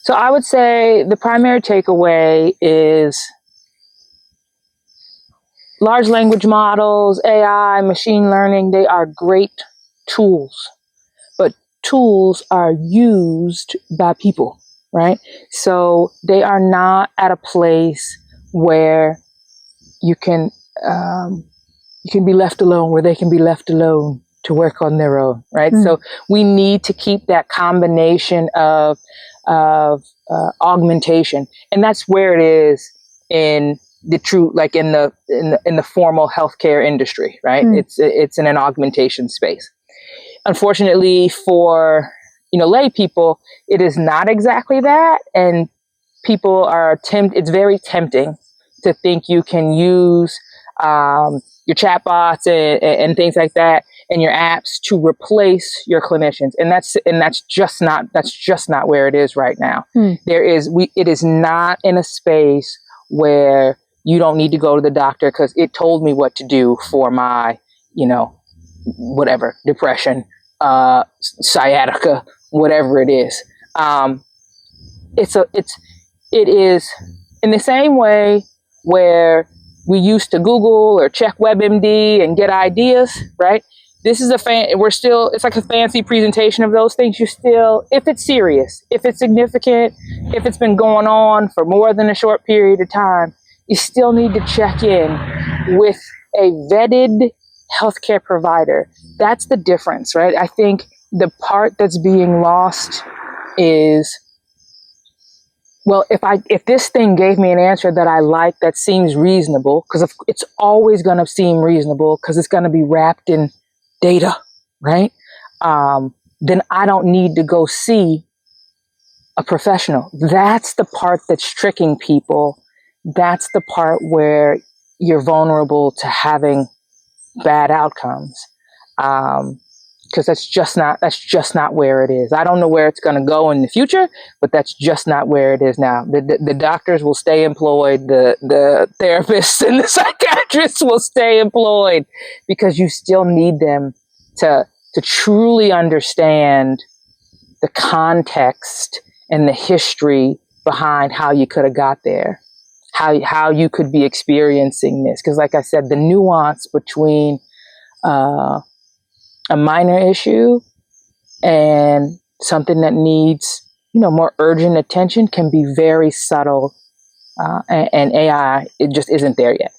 So I would say the primary takeaway is large language models, AI, machine learning, they are great tools, but tools are used by people, right? So they are not at a place where you can be left alone, where they can be left alone to work on their own, right? So we need to keep that combination of augmentation, and that's where it is in the true, like in the formal healthcare industry, right? It's in an augmentation space. Unfortunately for lay people, it is not exactly that, and people are it's very tempting to think you can use your chatbots and things like that and your apps to replace your clinicians, and that's just not where it is right now. It is not in a space where you don't need to go to the doctor because it told me what to do for my whatever, depression, sciatica, whatever it is. It is in the same way where we used to Google or check WebMD and get ideas, right? This is it's like a fancy presentation of those things. If it's serious, if it's significant, if it's been going on for more than a short period of time, you still need to check in with a vetted healthcare provider. That's the difference, right? I think the part that's being lost is, well, if this thing gave me an answer that I like, that seems reasonable, because it's always going to seem reasonable because it's going to be wrapped in data, right? Then I don't need to go see a professional. That's the part that's tricking people. That's the part where you're vulnerable to having bad outcomes. Because that's just not where it is. I don't know where it's going to go in the future, but that's just not where it is now. The doctors will stay employed. The therapists and the psychiatrists will stay employed because you still need them to truly understand the context and the history behind how you could have got there, how you could be experiencing this. Because like I said, the nuance between a minor issue and something that needs, more urgent attention can be very subtle. And AI, it just isn't there yet.